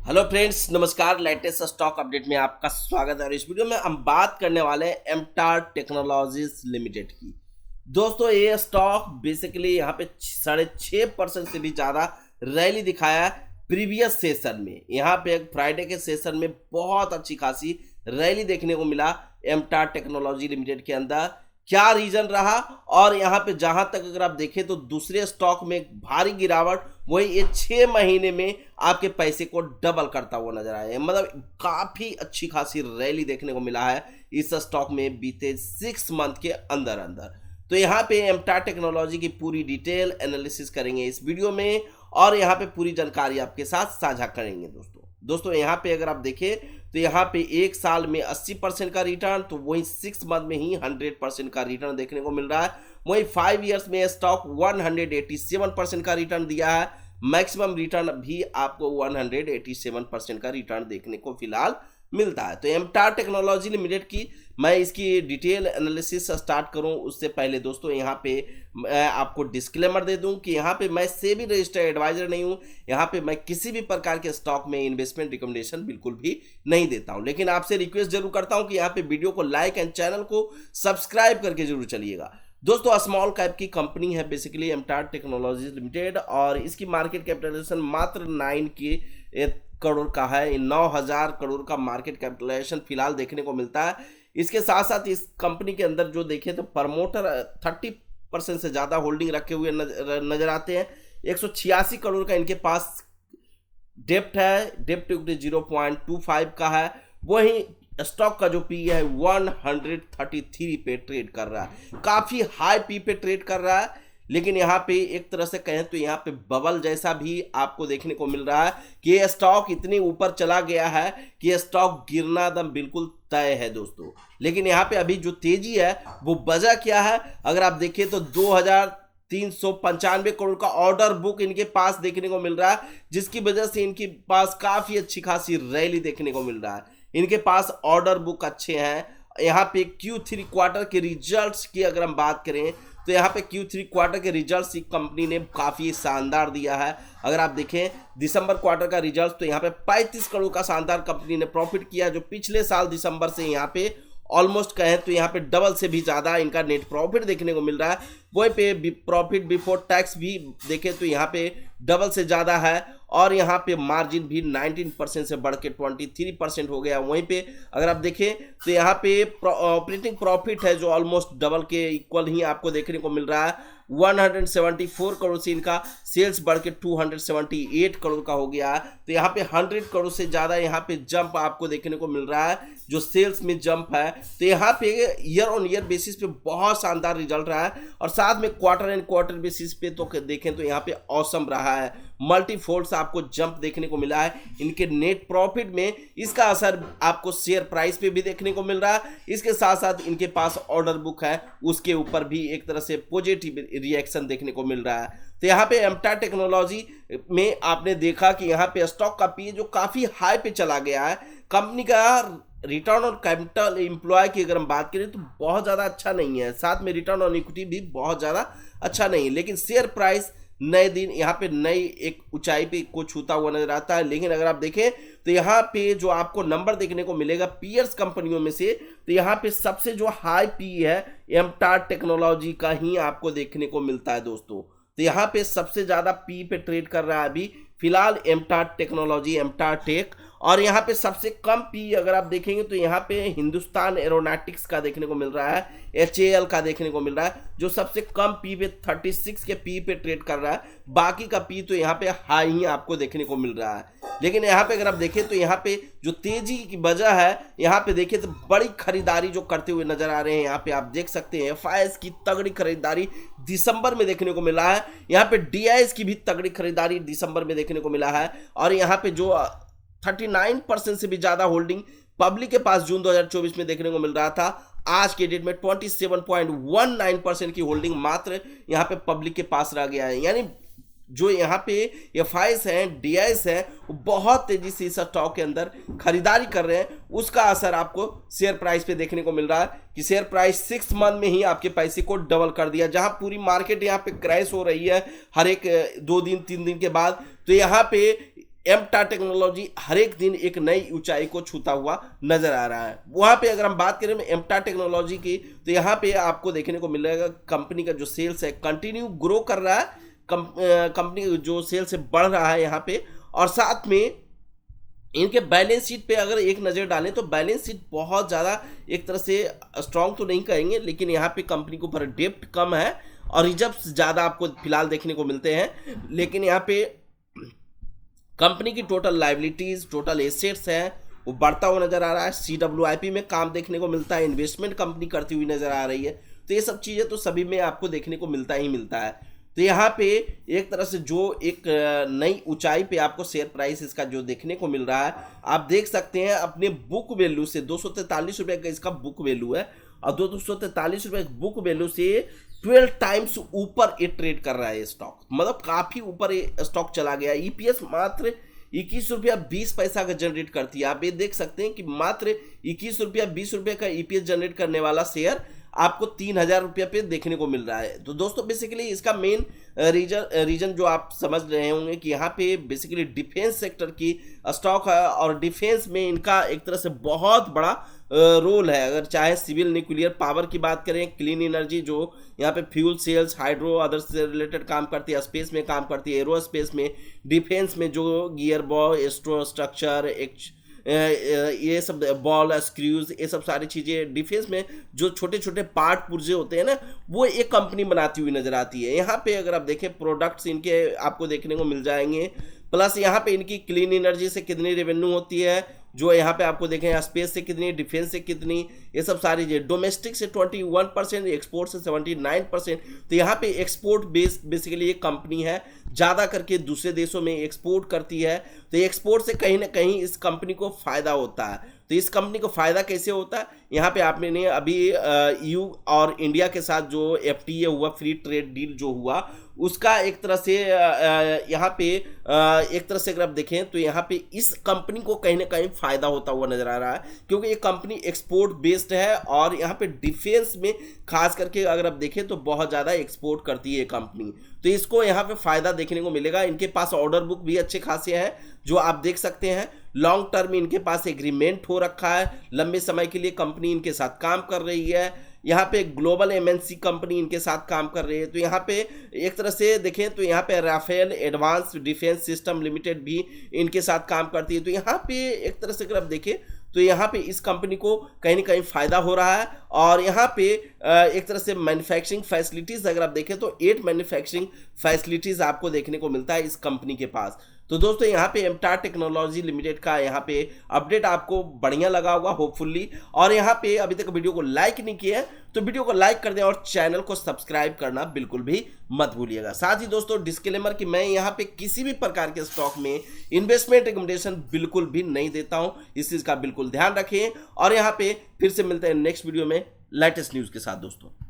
Hello friends, नमस्कार। Latest stock update में आपका स्वागत है और इस वीडियो में हम बात करने वाले हैं एमटार टेक्नोलॉजीज लिमिटेड की। दोस्तों, ये स्टॉक बेसिकली यहाँ पे 6.5% से भी ज़्यादा रैली दिखाया प्रीवियस सेशन में। यहाँ पे एक फ्राइडे के सेशन में बहुत अच्छी खासी रैली देखने को मिला एमटार टेक्नोलॉजी लिमिटेड के अंदर। क्या रीजन रहा, और यहाँ पे जहां तक अगर आप देखें तो दूसरे स्टॉक में एक भारी गिरावट, वही ये 6 महीने में आपके पैसे को डबल करता हुआ नजर आया है। मतलब काफी अच्छी खासी रैली देखने को मिला है इस स्टॉक में बीते 6 मंथ के अंदर अंदर। तो यहाँ पे एमटार टेक्नोलॉजी की पूरी डिटेल एनालिसिस करेंगे इस वीडियो में, और यहाँ पे पूरी जानकारी आपके साथ साझा करेंगे। दोस्तों यहाँ पे अगर आप देखें तो यहाँ पे एक साल में 80% का रिटर्न, तो वही 6 मंथ में ही 100% का रिटर्न देखने को मिल रहा है। वही 5 ईयर्स में स्टॉक 187% का रिटर्न दिया है। मैक्सिमम रिटर्न भी आपको 187% का रिटर्न देखने को फिलहाल मिलता है। तो एमटार टेक्नोलॉजी लिमिटेड की मैं इसकी डिटेल एनालिसिस स्टार्ट करूं उससे पहले दोस्तों यहाँ पे मैं आपको डिस्क्लेमर दे दूं कि यहाँ पे मैं सेबी रजिस्टर्ड एडवाइजर नहीं हूं। यहाँ पे मैं किसी भी प्रकार के स्टॉक में इन्वेस्टमेंट रिकमेंडेशन बिल्कुल भी नहीं देता हूं, लेकिन आपसे रिक्वेस्ट जरूर करता हूं कि यहाँ पे वीडियो को लाइक एंड चैनल को सब्सक्राइब करके जरूर चलिएगा। दोस्तों, स्मॉल कैप की कंपनी है बेसिकली एमटार टेक्नोलॉजीज लिमिटेड, और इसकी मार्केट कैपिटलाइजेशन मात्र 9 करोड़ का है। 9,000 करोड़ का मार्केट कैपिटलाइजेशन फिलहाल देखने को मिलता है। इसके साथ साथ इस कंपनी के अंदर जो देखें तो प्रमोटर 30% से ज़्यादा होल्डिंग रखे हुए नजर आते हैं। 186 करोड़ का इनके पास डेप्ट है, डेप्ट इक्विटी 0.25 का है। वहीं स्टॉक का जो पी है 133 पे ट्रेड कर रहा है, काफ़ी हाई पी पे ट्रेड कर रहा है। लेकिन यहाँ पे एक तरह से कहें तो यहाँ पे बबल जैसा भी आपको देखने को मिल रहा है कि ये स्टॉक इतनी ऊपर चला गया है कि ये स्टॉक गिरना दम बिल्कुल तय है दोस्तों। लेकिन यहाँ पे अभी जो तेजी है वो वजह क्या है, अगर आप देखें तो 2,395 करोड़ का ऑर्डर बुक इनके पास देखने को मिल रहा है, जिसकी वजह से इनके पास काफी अच्छी खासी रैली देखने को मिल रहा है। इनके पास ऑर्डर बुक अच्छे हैं। यहाँ पे Q3 क्वार्टर के रिजल्ट्स की अगर हम बात करें तो यहाँ पे Q3 क्वार्टर के रिजल्ट्स कंपनी ने काफ़ी शानदार दिया है। अगर आप देखें दिसंबर क्वार्टर का रिजल्ट तो यहाँ पे 35 करोड़ का शानदार कंपनी ने प्रॉफिट किया, जो पिछले साल दिसंबर से यहाँ पे ऑलमोस्ट कहें तो यहाँ पे डबल से भी ज़्यादा इनका नेट प्रॉफिट देखने को मिल रहा है। वहीं पे प्रॉफिट बिफोर टैक्स भी देखें तो यहाँ पे डबल से ज़्यादा है, और यहाँ पे मार्जिन भी 19% से बढ़ के 23% हो गया। वहीं पे अगर आप देखें तो यहाँ पे ऑपरेटिंग प्रॉफिट है जो ऑलमोस्ट डबल के इक्वल ही आपको देखने को मिल रहा है। 174 करोड़ से इनका सेल्स बढ़ के 278 करोड़ का हो गया है। तो यहाँ पे 100 करोड़ से ज़्यादा यहाँ पे जंप आपको देखने को मिल रहा है, जो सेल्स में जंप है। तो यहाँ पे ईयर ऑन ईयर बेसिस पे बहुत शानदार रिजल्ट रहा है, और साथ में क्वार्टर एंड क्वार्टर बेसिस पे तो देखें तो यहाँ पे औसम रहा है। मल्टीफोल्ड से आपको जंप देखने को मिला है इनके नेट प्रॉफिट में। इसका असर आपको शेयर प्राइस पे भी देखने को मिल रहा है। इसके साथ साथ इनके पास ऑर्डर बुक है, उसके ऊपर भी एक तरह से पॉजिटिव रिएक्शन देखने को मिल रहा है। तो यहाँ पे एमटार टेक्नोलॉजी में आपने देखा कि यहाँ पे स्टॉक का पी जो काफी हाई पे चला गया है। कंपनी का रिटर्न ऑन कैपिटल एम्प्लॉय की अगर हम बात करें तो बहुत ज़्यादा अच्छा नहीं है, साथ में रिटर्न ऑन इक्विटी भी बहुत ज़्यादा अच्छा नहीं है। लेकिन शेयर प्राइस नए दिन यहाँ पे नई एक ऊंचाई पे को छूता हुआ नजर आता है। लेकिन अगर आप देखें तो यहाँ पे जो आपको नंबर देखने को मिलेगा पीयर्स कंपनियों में से, तो यहाँ पे सबसे जो हाई पी है एमटार टेक्नोलॉजी का ही आपको देखने को मिलता है दोस्तों। तो यहाँ पे सबसे ज्यादा पी पे ट्रेड कर रहा है अभी फिलहाल एमटार टेक्नोलॉजी, एमटार टेक। और यहाँ पे सबसे कम पी अगर आप देखेंगे तो यहाँ पे हिंदुस्तान एरोनॉटिक्स का देखने को मिल रहा है, HAL का देखने को मिल रहा है, जो सबसे कम पी पे 36 के पी पे ट्रेड कर रहा है। बाकी का पी तो यहाँ पे हाई ही आपको देखने को मिल रहा है। लेकिन यहाँ पे अगर आप देखें तो यहाँ पे जो तेजी की वजह है, यहाँ पे देखें तो बड़ी खरीदारी जो करते हुए नजर आ रहे हैं। यहाँ पे आप देख सकते हैं FIS की तगड़ी खरीदारी दिसंबर में देखने को मिला है। यहाँ पे DIS की भी तगड़ी खरीदारी दिसंबर में देखने को मिला है। और यहाँ पे जो 39% से भी ज्यादा होल्डिंग पब्लिक के पास जून 2024 में देखने को मिल रहा था, आज के डेट में 27.19% की होल्डिंग मात्र यहाँ पे पब्लिक के पास रह गया है। यानी जो यहाँ पे FIs हैं, DIs हैं, वो बहुत तेजी से इस स्टॉक के अंदर खरीदारी कर रहे हैं। उसका असर आपको शेयर प्राइस पे देखने को मिल रहा है कि शेयर प्राइस 6 मंथ में ही आपके पैसे को डबल कर दिया। जहां पूरी मार्केट यहाँ पे क्रैश हो रही है हर एक 2 दिन 3 दिन के बाद, तो यहाँ पे एमटार टेक्नोलॉजी हर एक दिन एक नई ऊंचाई को छूता हुआ नजर आ रहा है। वहां पे अगर हम बात करें एमटार टेक्नोलॉजी की, तो यहाँ पे आपको देखने को मिलेगा कंपनी का जो सेल्स है कंटिन्यू ग्रो कर रहा है, कंपनी जो सेल्स है बढ़ रहा है यहाँ पे। और साथ में इनके बैलेंस शीट पे अगर एक नज़र डालें तो बैलेंस शीट बहुत ज़्यादा एक तरह से स्ट्रॉन्ग तो नहीं कहेंगे, लेकिन यहाँ पे कंपनी के ऊपर डेप्ट कम है और रिजर्व्स ज़्यादा आपको फिलहाल देखने को मिलते हैं। लेकिन यहाँ पे कंपनी की टोटल लाइबिलिटीज, टोटल एसेट्स हैं, वो बढ़ता हुआ नजर आ रहा है। CWIP में काम देखने को मिलता है, इन्वेस्टमेंट कंपनी करती हुई नजर आ रही है। तो ये सब चीज़ें तो सभी में आपको देखने को मिलता ही मिलता है। तो यहाँ पे एक तरह से जो एक नई ऊंचाई पे आपको शेयर प्राइस इसका जो देखने को मिल रहा है, आप देख सकते हैं अपने बुक वैल्यू से 243 रुपये का इसका बुक वैल्यू है और 243 रुपये बुक वैल्यू से 12 टाइम्स ऊपर ये ट्रेड कर रहा है ये स्टॉक, मतलब काफ़ी ऊपर ये स्टॉक चला गया। EPS मात्र 21 रुपया 20 पैसा का जनरेट करती है। आप ये देख सकते हैं कि मात्र 21 रुपया 20 रुपये का EPS जनरेट करने वाला शेयर आपको 3000 रुपये पे देखने को मिल रहा है। तो दोस्तों बेसिकली इसका मेन रीजन जो आप समझ रहे होंगे कि यहाँ पे बेसिकली डिफेंस सेक्टर की स्टॉक है और डिफेंस में इनका एक तरह से बहुत बड़ा रोल है। अगर चाहे सिविल न्यूक्लियर पावर की बात करें, क्लीन एनर्जी जो यहाँ पे फ्यूल सेल्स, हाइड्रो अदर से रिलेटेड काम करती है, स्पेस में काम करती है, एरोस्पेस में, डिफेंस में जो गियर बॉल, एस्ट्रो स्ट्रक्चर, ये सब बॉल, स्क्रूज, ये सब सारी चीज़ें डिफेंस में जो छोटे छोटे पार्ट पुर्जे होते हैं ना, वो एक कंपनी बनाती हुई नजर आती है। यहाँ पे अगर आप देखें प्रोडक्ट्स इनके आपको देखने को मिल जाएंगे, प्लस यहाँ पे इनकी क्लीन एनर्जी से कितनी रेवेन्यू होती है, जो यहाँ पे आपको देखें स्पेस से कितनी, डिफेंस से कितनी, ये सब सारी चीज़ें। डोमेस्टिक से 21%, एक्सपोर्ट से 79%। तो यहाँ पे एक्सपोर्ट बेस्ड बेसिकली एक कंपनी है, ज़्यादा करके दूसरे देशों में एक्सपोर्ट करती है। तो एक्सपोर्ट से कहीं ना कहीं इस कंपनी को फ़ायदा होता है। तो इस कंपनी को फ़ायदा कैसे होता है, यहाँ पे आपने अभी EU और इंडिया के साथ जो FTA हुआ, फ्री ट्रेड डील जो हुआ, उसका एक तरह से यहाँ पे एक तरह से अगर आप देखें तो यहाँ पे इस कंपनी को कहीं ना कहीं फ़ायदा होता हुआ नज़र आ रहा है, क्योंकि ये कंपनी एक्सपोर्ट बेस्ड है और यहाँ पे डिफेंस में खास करके अगर आप देखें तो बहुत ज़्यादा एक्सपोर्ट करती है ये कंपनी। तो इसको यहाँ पे फ़ायदा देखने को मिलेगा। इनके पास ऑर्डर बुक भी अच्छे खासे हैं जो आप देख सकते हैं। लॉन्ग टर्म इनके पास एग्रीमेंट हो रखा है, लंबे समय के लिए कंपनी इनके साथ काम कर रही है। यहाँ पे ग्लोबल MNC कंपनी इनके साथ काम कर रही है। तो यहाँ पे एक तरह से देखें तो यहाँ पे Rafael advance defence system limited भी इनके साथ काम करती है। तो यहाँ पे एक तरह से अगर आप देखें तो यहाँ पे इस कंपनी को कहीं ना कहीं फ़ायदा हो रहा है। और यहाँ पे एक तरह से मैन्युफैक्चरिंग फैसिलिटीज़ अगर आप देखें तो 8 मैन्युफैक्चरिंग फैसिलिटीज़ आपको देखने को मिलता है इस कंपनी के पास। तो दोस्तों यहाँ पे एमटार टेक्नोलॉजी लिमिटेड का यहाँ पे अपडेट आपको बढ़िया लगा होगा होपफुली। और यहाँ पे अभी तक वीडियो को लाइक नहीं किया है तो वीडियो को लाइक कर दें और चैनल को सब्सक्राइब करना बिल्कुल भी मत भूलिएगा। साथ ही दोस्तों डिस्क्लेमर कि मैं यहाँ पे किसी भी प्रकार के स्टॉक में इन्वेस्टमेंट रिकमेंडेशन बिल्कुल भी नहीं देता हूँ, इस चीज़ का बिल्कुल ध्यान रखें। और यहाँ पे फिर से मिलते हैं नेक्स्ट वीडियो में लेटेस्ट न्यूज़ के साथ दोस्तों।